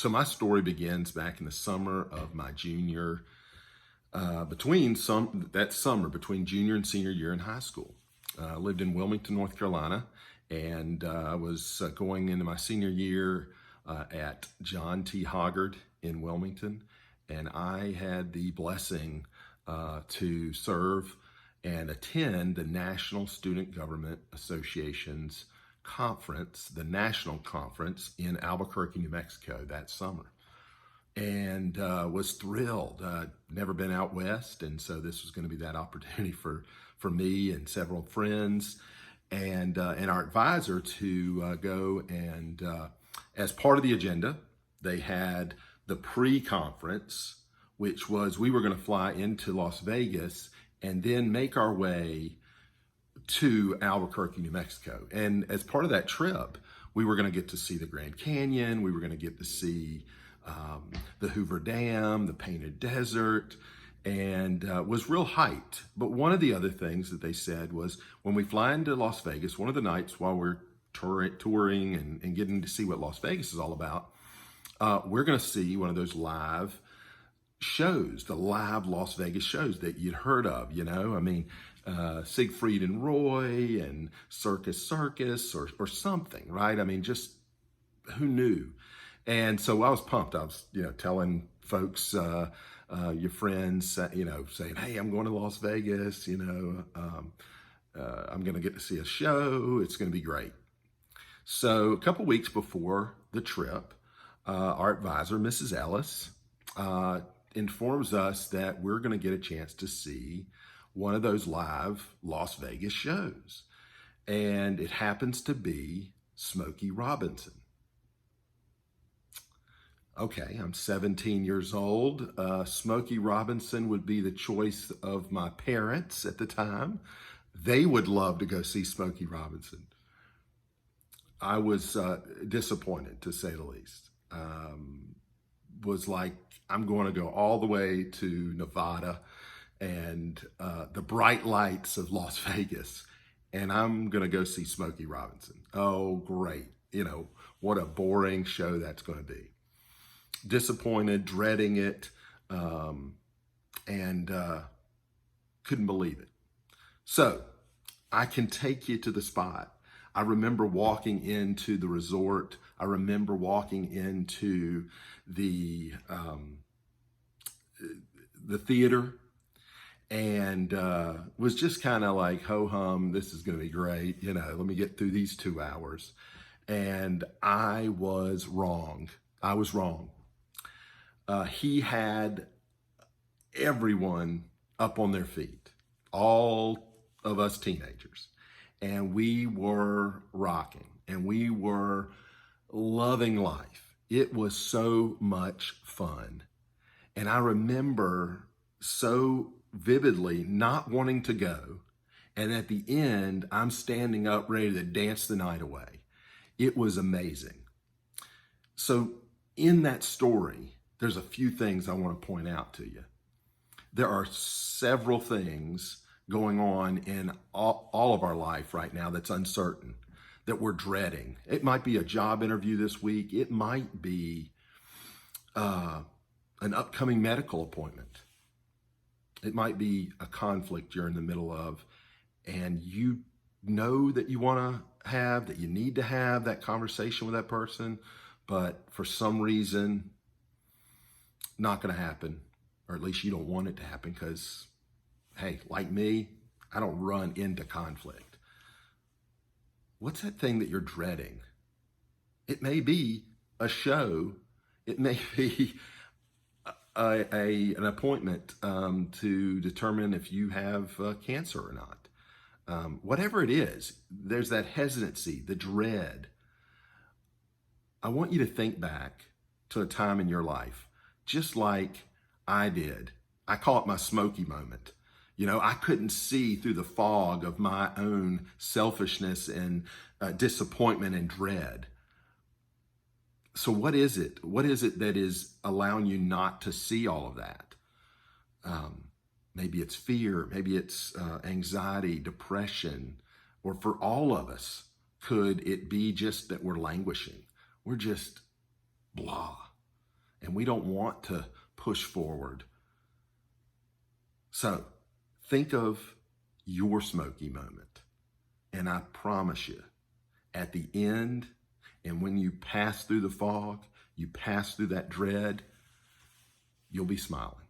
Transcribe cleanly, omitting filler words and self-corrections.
So my story begins back in the summer of my junior, that summer between junior and senior year in high school. I lived in Wilmington, North Carolina, and I was going into my senior year at John T. Hoggard in Wilmington, and I had the blessing to serve and attend the National Student Government Association's conference, the national conference in Albuquerque, New Mexico that summer. And was thrilled. Never been out west, and so this was going to be that opportunity for me and several friends and our advisor to go and as part of the agenda, they had the pre-conference, which was we were going to fly into Las Vegas and then make our way to Albuquerque, New Mexico. And as part of that trip, we were going to get to see the Grand Canyon. We were going to get to see the Hoover Dam, the Painted Desert, and was real hyped. But one of the other things that they said was when we fly into Las Vegas, one of the nights while we're touring and getting to see what Las Vegas is all about, we're going to see one of those live shows, the live Las Vegas shows that you'd heard of, you know, I mean, Siegfried and Roy and Circus or something, right? I mean, just who knew? And so I was pumped. I was, telling folks, your friends, saying, hey, I'm going to Las Vegas, I'm going to get to see a show. It's going to be great. So a couple weeks before the trip, our advisor, Mrs. Ellis, informs us that we're going to get a chance to see one of those live Las Vegas shows. And it happens to be Smokey Robinson. Okay, I'm 17 years old. Smokey Robinson would be the choice of my parents at the time. They would love to go see Smokey Robinson. I was disappointed, to say the least. Was like, I'm going to go all the way to Nevada and the bright lights of Las Vegas, and I'm going to go see Smokey Robinson. Oh, great. What a boring show that's going to be. Disappointed, dreading it, and couldn't believe it. So I can take you to the spot. I remember walking into the resort. I remember walking into the theater and was just kind of like, ho-hum, this is going to be great. Let me get through these 2 hours. And I was wrong. He had everyone up on their feet, all of us teenagers, and we were rocking and we were loving life. It was so much fun. And I remember so vividly not wanting to go. And at the end, I'm standing up ready to dance the night away. It was amazing. So in that story, there's a few things I want to point out to you. There are several things going on in all of our life right now that's uncertain, that we're dreading. It might be a job interview this week. It might be an upcoming medical appointment. It might be a conflict you're in the middle of, and you know that you want to have, that you need to have that conversation with that person, but for some reason, not going to happen, or at least you don't want it to happen because, hey, like me, I don't run into conflict. What's that thing that you're dreading? It may be a show. It may be an appointment to determine if you have cancer or not. Whatever it is, there's that hesitancy, the dread. I want you to think back to a time in your life, just like I did. I call it my Smokey moment. I couldn't see through the fog of my own selfishness and disappointment and dread. So what is it? What is it that is allowing you not to see all of that? Maybe it's fear, maybe it's anxiety, depression, or for all of us, could it be just that we're languishing? We're just blah. and we don't want to push forward. So think of your smoky moment. And I promise you, at the end, and when you pass through the fog, you pass through that dread, you'll be smiling.